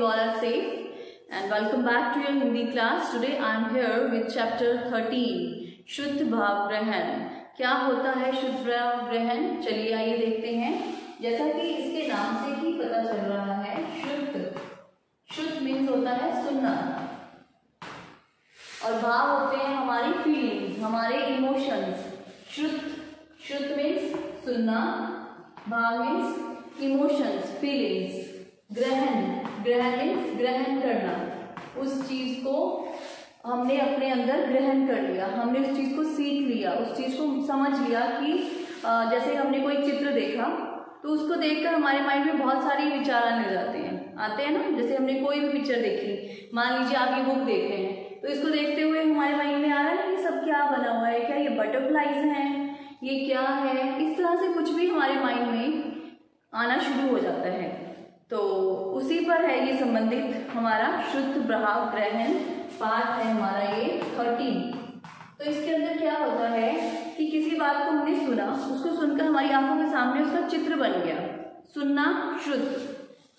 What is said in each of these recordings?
you all are safe and welcome back to your Hindi class. Today I am here with chapter 13 शुद्ध भाव ग्रहण। क्या होता है शुद्ध भाव ग्रहण? चलिए आइए देखते हैं। जैसा कि इसके नाम से ही पता चल रहा है, शुद्ध मीन्स होता है सुनना और भाव होते हैं हमारी फीलिंग्स, हमारे इमोशंस। शुद्ध मीन्स सुनना, भाव मीन्स इमोशंस, फीलिंग्स। ग्रहण मीन्स ग्रहण करना। उस चीज को हमने अपने अंदर ग्रहण कर लिया, हमने उस चीज को सीख लिया, उस चीज को समझ लिया कि जैसे हमने कोई चित्र देखा तो उसको देखकर हमारे माइंड में बहुत सारे विचार आने आते हैं ना। जैसे हमने कोई भी पिक्चर देखी, मान लीजिए आप ये बुक देख रहे हैं, तो इसको देखते हुए हमारे माइंड में आ रहा है ये सब क्या बना हुआ है, क्या ये बटरफ्लाइज हैं, ये क्या है। इस तरह से कुछ भी हमारे माइंड में आना शुरू हो जाता है। तो उसी पर है ये संबंधित हमारा शुद्ध भाव ग्रहण पाठ है हमारा ये 13। तो इसके अंदर क्या होता है कि किसी बात को हमने सुना, उसको सुनकर हमारी आंखों के सामने उसका चित्र बन गया। सुनना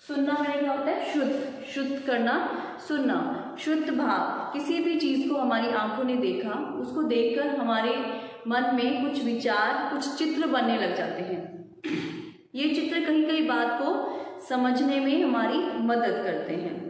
सुनना मैंने क्या होता है शुद्ध करना, सुनना। शुद्ध भाव, किसी भी चीज को हमारी आंखों ने देखा, उसको देखकर हमारे मन में कुछ विचार, कुछ चित्र बनने लग जाते हैं। ये चित्र कहीं कहीं बात को समझने में हमारी मदद करते हैं।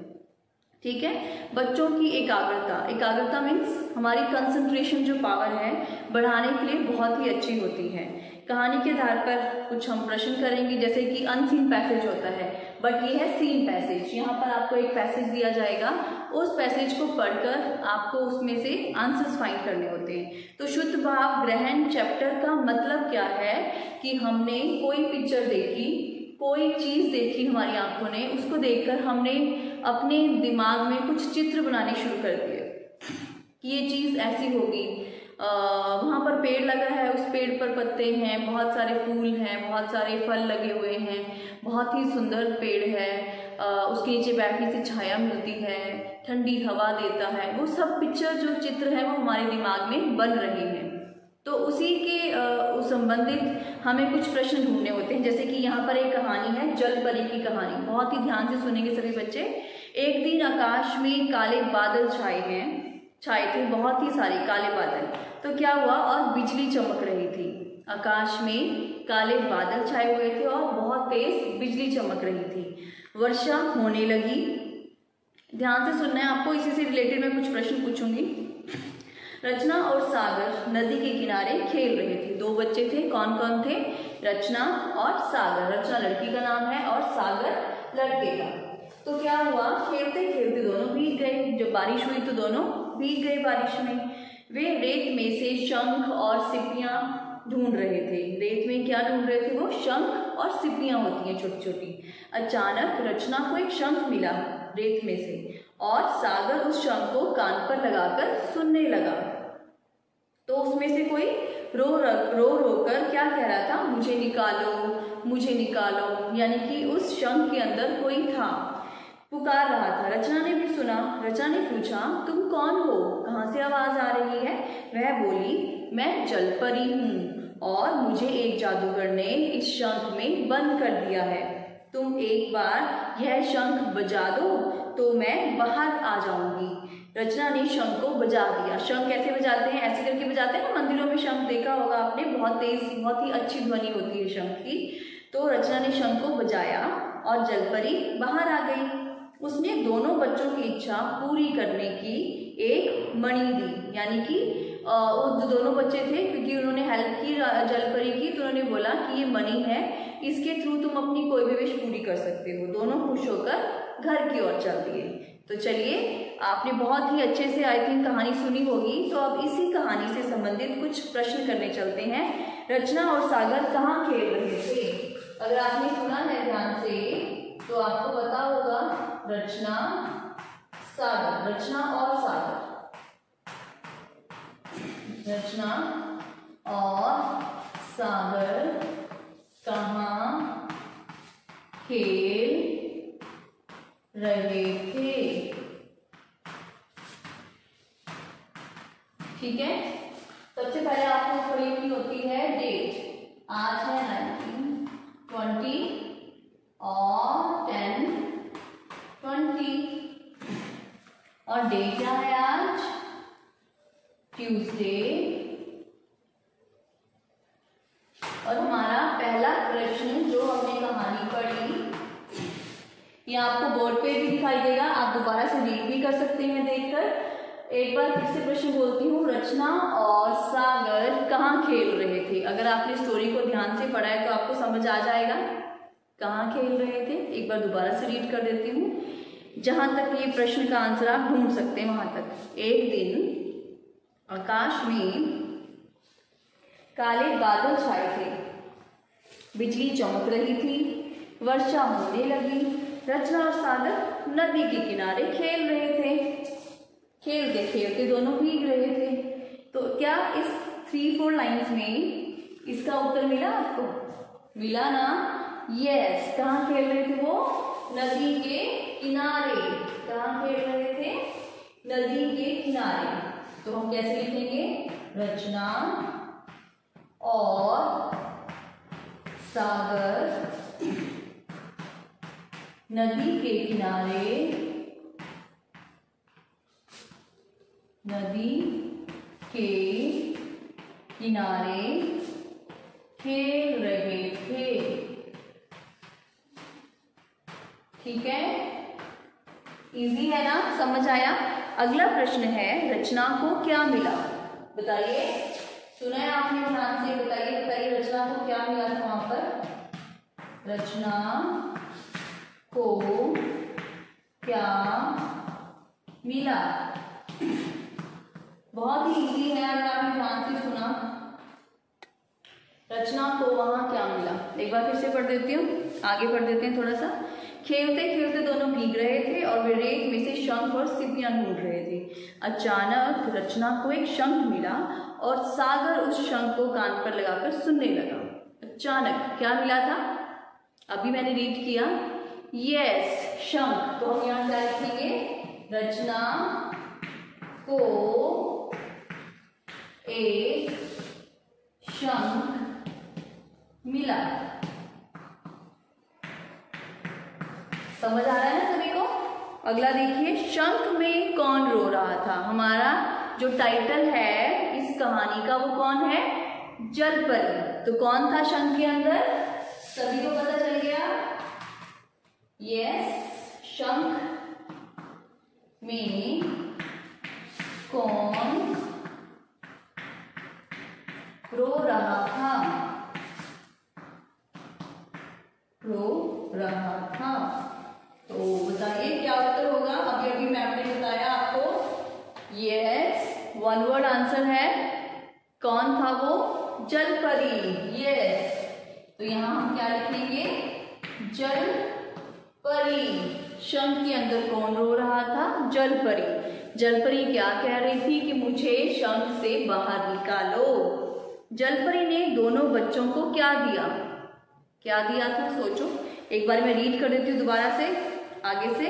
ठीक है। बच्चों की एकाग्रता मीन्स हमारी कंसंट्रेशन जो पावर है बढ़ाने के लिए बहुत ही अच्छी होती है। कहानी के आधार पर कुछ हम प्रश्न करेंगे, जैसे कि अनसीन पैसेज होता है, बट ये है सीन पैसेज। यहाँ पर आपको एक पैसेज दिया जाएगा, उस पैसेज को पढ़कर आपको उसमें से आंसर्स फाइंड करने होते हैं। तो शुद्ध भाव ग्रहण चैप्टर का मतलब क्या है कि हमने कोई पिक्चर देखी, कोई चीज देखी हमारी आंखों ने, उसको देखकर हमने अपने दिमाग में कुछ चित्र बनाने शुरू कर दिए कि ये चीज ऐसी होगी। वहां पर पेड़ लगा है, उस पेड़ पर पत्ते हैं, बहुत सारे फूल हैं, बहुत सारे फल लगे हुए हैं, बहुत ही सुंदर पेड़ है, उसके नीचे बैठने से छाया मिलती है, ठंडी हवा देता है। वो सब पिक्चर जो चित्र है वो हमारे दिमाग में बन रहे हैं। तो उसी के संबंधित हमें कुछ प्रश्न ढूंढने होते हैं। जैसे कि यहाँ पर एक कहानी है, जल परी की कहानी। बहुत ही ध्यान से सुनेंगे सभी बच्चे। एक दिन आकाश में काले बादल छाए थे, बहुत ही सारे काले बादल। तो क्या हुआ, और बिजली चमक रही थी। आकाश में काले बादल छाए हुए थे और बहुत तेज बिजली चमक रही थी। वर्षा होने लगी। ध्यान से सुनना है आपको, इसी से रिलेटेड मैं कुछ प्रश्न पूछूंगी। रचना और सागर नदी के किनारे खेल रहे थे। दो बच्चे थे, कौन कौन थे? रचना और सागर। रचना लड़की का नाम है और सागर लड़के का। तो क्या हुआ, खेलते खेलते दोनों भीग गए। जब बारिश हुई तो दोनों भीग गए बारिश में। वे रेत में से शंख और सिप्पियां ढूंढ रहे थे। रेत में क्या ढूंढ रहे थे वो? शंख और सिप्पियां होती हैं छोटी छोटी। अचानक रचना को एक शंख मिला रेत में से और सागर उस शंख को कान पर लगाकर सुनने लगा। तो उसमें से कोई रो कर क्या कह रहा था? मुझे निकालो। यानी कि उस शंख के अंदर कोई था, पुकार रहा था। रचना ने भी सुना। रचना ने पूछा, तुम कौन हो? कहाँ से आवाज आ रही है? वह बोली, मैं जल परी हूँ और मुझे एक जादूगर ने इस शंख में बंद कर दिया है। तुम एक बार यह शंख बजा दो तो मैं बाहर आ जाऊंगी। रचना ने शंख को बजा दिया। शंख कैसे बजाते हैं? ऐसे करके बजाते हैं ना, मंदिरों में शंख देखा होगा आपने, बहुत तेज, बहुत ही अच्छी ध्वनि होती है शंख की। तो रचना ने शंख को बजाया और जलपरी बाहर आ गई। उसने दोनों बच्चों की इच्छा पूरी करने की एक मणि दी। यानी कि वो जो दोनों बच्चे थे, क्योंकि उन्होंने हेल्प की जलपरी की, तो उन्होंने बोला कि ये मणि है, इसके थ्रू तुम अपनी कोई भी विश पूरी कर सकते हो। दोनों खुश होकर घर की ओर चल दिए। तो चलिए, आपने बहुत ही अच्छे से आई थिंक कहानी सुनी होगी। तो अब इसी कहानी से संबंधित कुछ प्रश्न करने चलते हैं। रचना और सागर कहाँ खेल रहे थे? अगर आपने सुना है ध्यान से तो आपको पता होगा, रचना सागर, रचना और सागर, रचना और सागर कहाँ खेल रहे थे? ठीक है। सबसे पहले आपको थोड़ी की होती है डेट। आज है 1920 और 10 20 डे। और हमारा पहला प्रश्न जो हमने कहानी पढ़ी, ये आपको बोर्ड पे भी दिखाई देगा, आप दोबारा से रीड भी कर सकते हैं देखकर। एक बार फिर से प्रश्न बोलती हूँ, रचना और सागर कहाँ खेल रहे थे? अगर आपने स्टोरी को ध्यान से पढ़ा है तो आपको समझ आ जाएगा कहाँ खेल रहे थे। एक बार दोबारा से रीड कर देती हूँ, जहां तक ये प्रश्न का आंसर आप ढूंढ सकते हैं वहां तक। एक दिन आकाश में काले बादल छाए थे, बिजली चमक रही थी, वर्षा होने लगी। रचना और सागर नदी के किनारे खेल रहे थे। खेलते खेलते दोनों भीग रहे थे। तो क्या इस 3-4 लाइन्स में इसका उत्तर मिला आपको? मिला ना? यस। कहाँ खेल रहे थे वो? नदी के किनारे। कहाँ खेल रहे थे? नदी के किनारे। तो हम कैसे लिखेंगे? रचना और सागर नदी के किनारे, नदी के किनारे खेल रहे थे। ठीक है, इजी है ना? समझ आया? अगला प्रश्न है, रचना को क्या मिला? बताइए, सुना है आपने ध्यान से? बताइए बताइए, रचना को क्या मिला था वहां पर? रचना को क्या मिला? बहुत ही इजी है अगर आपने ध्यान से सुना। रचना को वहां क्या मिला? एक बार फिर से पढ़ देती हूँ, आगे पढ़ देते हैं थोड़ा सा। खेलते खेलते दोनों भीग रहे थे और वे रेत में से शंख और सिपियां ढूंढ रहे थे। अचानक रचना को एक शंख मिला और सागर उस शंख को कान पर लगाकर सुनने लगा। अचानक क्या मिला था? अभी मैंने रीड किया। यस, शंख। तो हम यहाँ क्या लिखेंगे? रचना को एक शंख मिला। समझ आ रहा है ना सभी को? अगला देखिए, शंख में कौन रो रहा था? हमारा जो टाइटल है इस कहानी का वो कौन है? जलपरी। तो कौन था शंख के अंदर? सभी को पता चल गया? यस, शंख में कौन रो रहा था? रो रहा था। तो बताइए क्या उत्तर होगा? अभी अभी मैम ने बताया आपको। यस, वन वर्ड आंसर है। कौन था वो? जलपरी। यस, तो यहां हम क्या लिखेंगे? जलपरी। शंख के अंदर कौन रो रहा था? जलपरी। जलपरी क्या कह रही थी? कि मुझे शंख से बाहर निकालो। जलपरी ने दोनों बच्चों को क्या दिया? क्या दिया था? सोचो। एक बार मैं रीड कर देती हूँ दोबारा से, आगे से।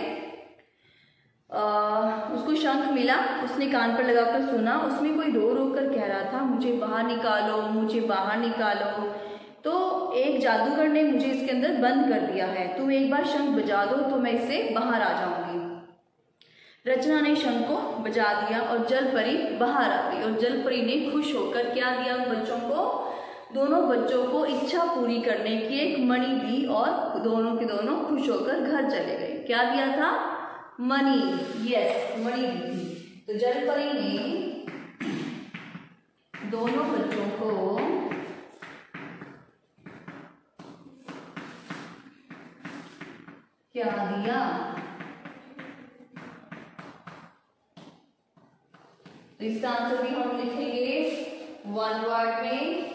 उसको शंख मिला, उसने कान पर लगाकर सुना। उसमें कोई रो रो कर कह रहा था, मुझे बाहर निकालो, मुझे बाहर निकालो। तो एक जादूगर ने मुझे इसके अंदर बंद कर दिया है, तुम एक बार शंख बजा दो तो मैं इससे बाहर आ जाऊंगी। रचना ने शंख को बजा दिया और जलपरी बाहर आ गई। और जलपरी ने खुश होकर क्या दिया बच्चों को? दोनों बच्चों को इच्छा पूरी करने की एक मणि दी और दोनों के दोनों खुश होकर घर चले गए। क्या दिया था? मणि। यस, मणि दी थी। तो जलपरी ने दोनों बच्चों को क्या दिया? तो इसका आंसर भी हम लिखेंगे वन वर्ड में।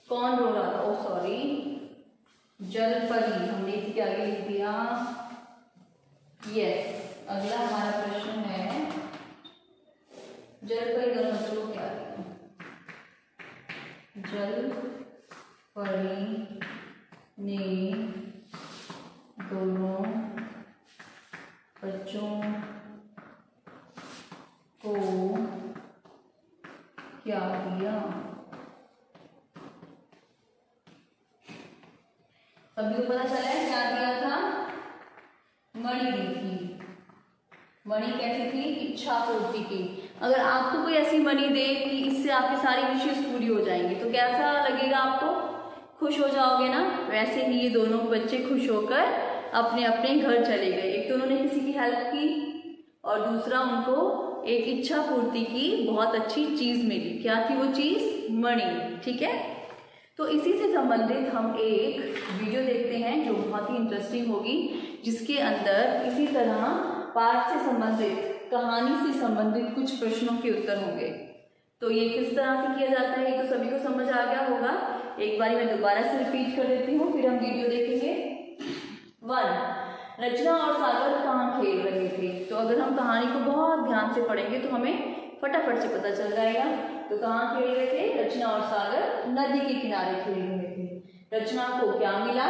कौन रो रहा था? ओ सॉरी, जलपरी। हमने इसके आगे लिख दिया। यस, अगला हमारा प्रश्न है, जलपरी दोनों बच्चों को क्या दिया? जलपरी ने दोनों बच्चों को क्या दिया? सभी को पता चला है क्या दिया था? मणि दी थी। मणि कैसी थी? इच्छा पूर्ति की। अगर आपको कोई ऐसी मनी दे कि इससे आपकी सारी विशेष पूरी हो जाएंगी तो कैसा लगेगा आपको? खुश हो जाओगे ना। वैसे ही ये दोनों बच्चे खुश होकर अपने अपने घर चले गए। एक तो उन्होंने किसी की हेल्प की और दूसरा उनको एक इच्छा पूर्ति की बहुत अच्छी चीज मिली। क्या थी वो चीज? मणि। ठीक है, तो इसी से संबंधित हम एक वीडियो देखते हैं जो बहुत ही इंटरेस्टिंग होगी, जिसके अंदर इसी तरह पाठ से संबंधित, कहानी से संबंधित कुछ प्रश्नों के उत्तर होंगे। तो ये किस तरह से किया जाता है ये तो सभी को समझ आ गया होगा। एक बार मैं दोबारा से रिपीट कर देती हूँ, फिर हम वीडियो देखेंगे। 1, रचना और सागर कहाँ खेल रहे थे? तो अगर हम कहानी को बहुत ध्यान से पढ़ेंगे तो हमें फटाफट से पता चल जाएगा। तो कहाँ खेल रहे थे? रचना और सागर नदी के किनारे खेल रहे थे। रचना को क्या मिला?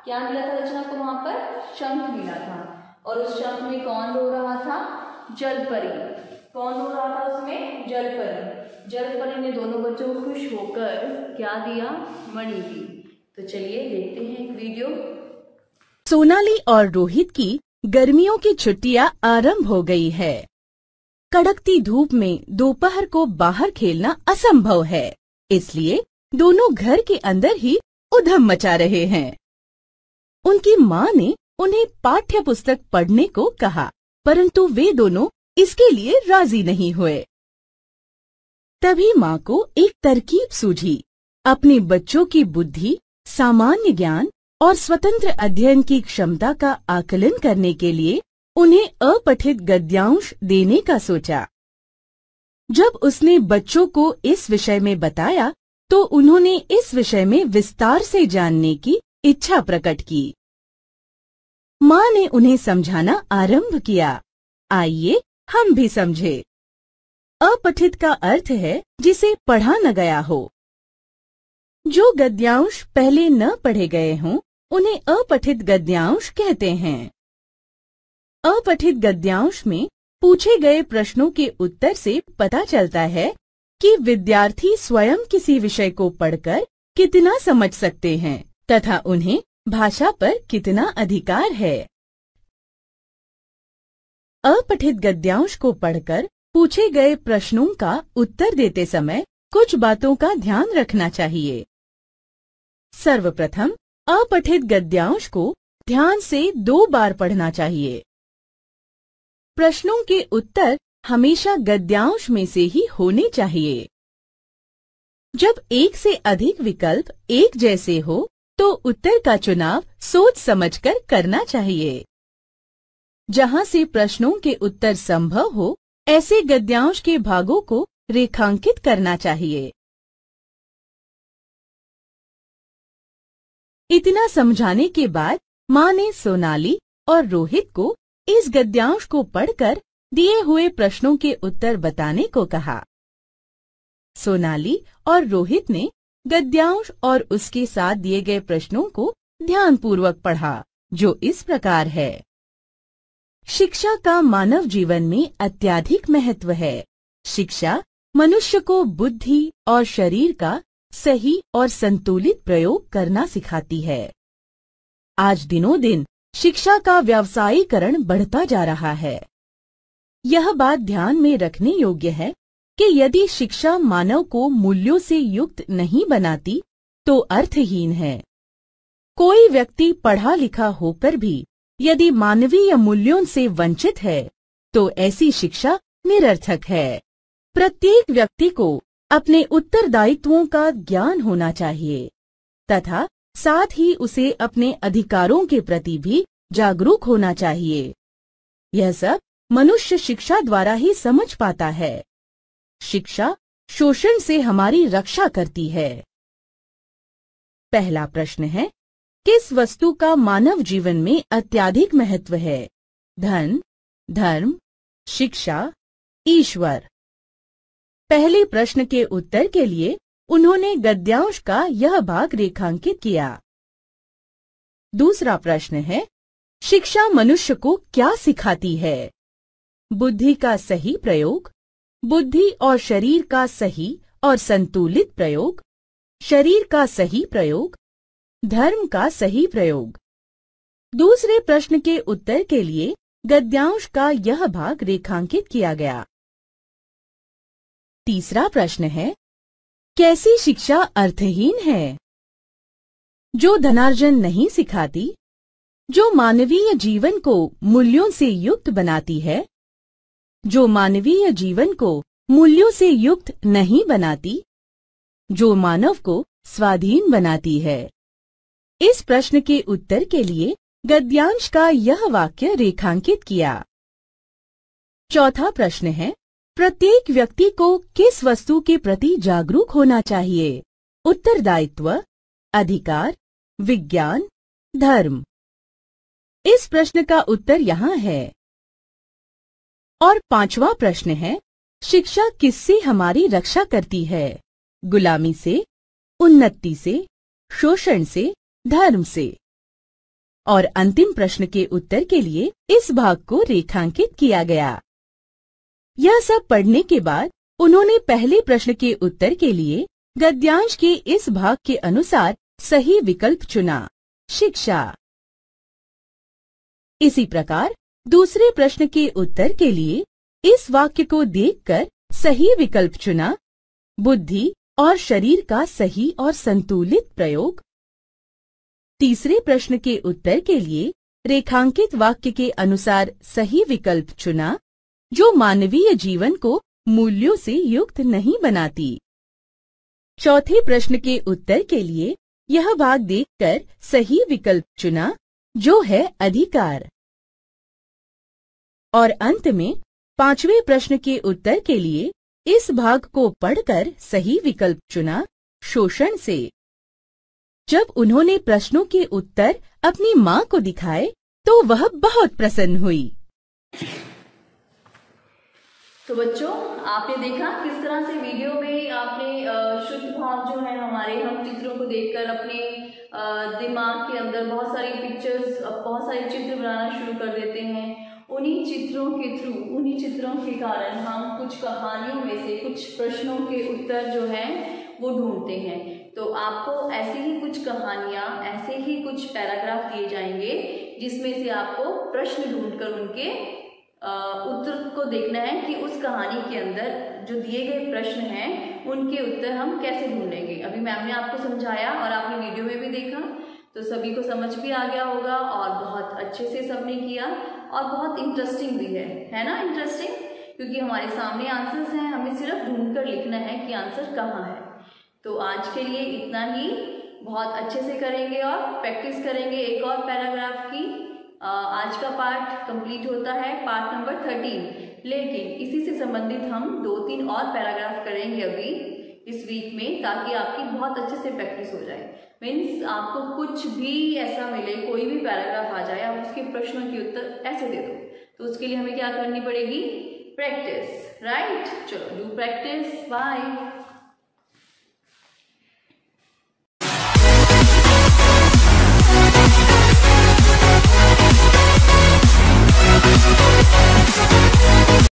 क्या मिला था रचना को? वहां पर शंख मिला था। और उस शंख में कौन रो रहा था? जलपरी। कौन रो रहा था उसमें? जलपरी। जलपरी ने दोनों बच्चों को खुश होकर क्या दिया? मणि दी। तो चलिए देखते हैं एक वीडियो। सोनाली और रोहित की गर्मियों की छुट्टियां आरंभ हो गई है। कड़कती धूप में दोपहर को बाहर खेलना असंभव है, इसलिए दोनों घर के अंदर ही उधम मचा रहे हैं। उनकी माँ ने उन्हें पाठ्य पुस्तक पढ़ने को कहा, परंतु वे दोनों इसके लिए राजी नहीं हुए। तभी माँ को एक तरकीब सूझी। अपने बच्चों की बुद्धि, सामान्य ज्ञान और स्वतंत्र अध्ययन की क्षमता का आकलन करने के लिए उन्हें अपठित गद्यांश देने का सोचा। जब उसने बच्चों को इस विषय में बताया तो उन्होंने इस विषय में विस्तार से जानने की इच्छा प्रकट की। माँ ने उन्हें समझाना आरंभ किया। आइए हम भी समझे। अपठित का अर्थ है जिसे पढ़ा न गया हो। जो गद्यांश पहले न पढ़े गए हों उन्हें अपठित गद्यांश कहते हैं। अपठित गद्यांश में पूछे गए प्रश्नों के उत्तर से पता चलता है कि विद्यार्थी स्वयं किसी विषय को पढ़कर कितना समझ सकते हैं तथा उन्हें भाषा पर कितना अधिकार है। अपठित गद्यांश को पढ़कर पूछे गए प्रश्नों का उत्तर देते समय कुछ बातों का ध्यान रखना चाहिए। सर्वप्रथम अपठित गद्यांश को ध्यान से 2 बार पढ़ना चाहिए। प्रश्नों के उत्तर हमेशा गद्यांश में से ही होने चाहिए। जब एक से अधिक विकल्प एक जैसे हो तो उत्तर का चुनाव सोच समझकर करना चाहिए। जहां से प्रश्नों के उत्तर संभव हो ऐसे गद्यांश के भागों को रेखांकित करना चाहिए। इतना समझाने के बाद माँ ने सोनाली और रोहित को इस गद्यांश को पढ़कर दिए हुए प्रश्नों के उत्तर बताने को कहा। सोनाली और रोहित ने गद्यांश और उसके साथ दिए गए प्रश्नों को ध्यानपूर्वक पढ़ा, जो इस प्रकार है। शिक्षा का मानव जीवन में अत्यधिक महत्व है। शिक्षा मनुष्य को बुद्धि और शरीर का सही और संतुलित प्रयोग करना सिखाती है। आज दिनों दिन शिक्षा का व्यावसायीकरण बढ़ता जा रहा है। यह बात ध्यान में रखने योग्य है कि यदि शिक्षा मानव को मूल्यों से युक्त नहीं बनाती तो अर्थहीन है। कोई व्यक्ति पढ़ा लिखा होकर भी यदि मानवीय मूल्यों से वंचित है तो ऐसी शिक्षा निरर्थक है। प्रत्येक व्यक्ति को अपने उत्तरदायित्वों का ज्ञान होना चाहिए तथा साथ ही उसे अपने अधिकारों के प्रति भी जागरूक होना चाहिए। यह सब मनुष्य शिक्षा द्वारा ही समझ पाता है। शिक्षा शोषण से हमारी रक्षा करती है। पहला प्रश्न है, किस वस्तु का मानव जीवन में अत्यधिक महत्व है? धन, धर्म, शिक्षा, ईश्वर। पहले प्रश्न के उत्तर के लिए उन्होंने गद्यांश का यह भाग रेखांकित किया। दूसरा प्रश्न है, शिक्षा मनुष्य को क्या सिखाती है? बुद्धि का सही प्रयोग, बुद्धि और शरीर का सही और संतुलित प्रयोग, शरीर का सही प्रयोग, धर्म का सही प्रयोग। दूसरे प्रश्न के उत्तर के लिए गद्यांश का यह भाग रेखांकित किया गया। तीसरा प्रश्न है, कैसी शिक्षा अर्थहीन है? जो धनार्जन नहीं सिखाती, जो मानवीय जीवन को मूल्यों से युक्त बनाती है, जो मानवीय जीवन को मूल्यों से युक्त नहीं बनाती, जो मानव को स्वाधीन बनाती है। इस प्रश्न के उत्तर के लिए गद्यांश का यह वाक्य रेखांकित किया। चौथा प्रश्न है, प्रत्येक व्यक्ति को किस वस्तु के प्रति जागरूक होना चाहिए? उत्तरदायित्व, अधिकार, विज्ञान, धर्म। इस प्रश्न का उत्तर यहाँ है। और पांचवा प्रश्न है, शिक्षा किससे हमारी रक्षा करती है? गुलामी से, उन्नति से, शोषण से, धर्म से। और अंतिम प्रश्न के उत्तर के लिए इस भाग को रेखांकित किया गया। यह सब पढ़ने के बाद उन्होंने पहले प्रश्न के उत्तर के लिए गद्यांश के इस भाग के अनुसार सही विकल्प चुना, शिक्षा। इसी प्रकार दूसरे प्रश्न के उत्तर के लिए इस वाक्य को देखकर सही विकल्प चुना, बुद्धि और शरीर का सही और संतुलित प्रयोग। तीसरे प्रश्न के उत्तर के लिए रेखांकित वाक्य के अनुसार सही विकल्प चुना, जो मानवीय जीवन को मूल्यों से युक्त नहीं बनाती। चौथे प्रश्न के उत्तर के लिए यह भाग देखकर सही विकल्प चुना, जो है अधिकार। और अंत में पांचवें प्रश्न के उत्तर के लिए इस भाग को पढ़कर सही विकल्प चुना, शोषण से। जब उन्होंने प्रश्नों के उत्तर अपनी माँ को दिखाए तो वह बहुत प्रसन्न हुई। तो बच्चों, आपने देखा किस तरह से वीडियो में आपने शुद्ध भाव जो है हमारे, हम चित्रों को देखकर अपने दिमाग के अंदर बहुत सारी पिक्चर्स, बहुत सारे चित्र बनाना शुरू कर देते हैं। उन्हीं चित्रों के थ्रू, उन्हीं चित्रों के कारण हम कुछ कहानियों में से कुछ प्रश्नों के उत्तर जो हैं वो ढूंढते हैं। तो आपको ऐसे ही कुछ कहानियाँ, ऐसे ही कुछ पैराग्राफ दिए जाएंगे जिसमें से आपको प्रश्न ढूंढकर उनके उत्तर को देखना है कि उस कहानी के अंदर जो दिए गए प्रश्न हैं उनके उत्तर हम कैसे ढूंढेंगे। अभी मैम ने आपको समझाया और आपने वीडियो में भी देखा, तो सभी को समझ भी आ गया होगा और बहुत अच्छे से सबने किया और बहुत इंटरेस्टिंग भी है ना? इंटरेस्टिंग, क्योंकि हमारे सामने आंसर्स हैं, हमें सिर्फ ढूंढ कर लिखना है कि आंसर कहाँ है। तो आज के लिए इतना ही, बहुत अच्छे से करेंगे और प्रैक्टिस करेंगे एक और पैराग्राफ की। आज का पार्ट कंप्लीट होता है, पार्ट नंबर 13, लेकिन इसी से संबंधित हम 2-3 और पैराग्राफ करेंगे अभी इस वीक में, ताकि आपकी बहुत अच्छे से प्रैक्टिस हो जाए। मीन्स आपको कुछ भी ऐसा मिले, कोई भी पैराग्राफ आ जाए, आप उसके प्रश्नों के उत्तर ऐसे दे दो, तो उसके लिए हमें क्या करनी पड़ेगी? Practice, right? चलो, डू प्रैक्टिस। बाय।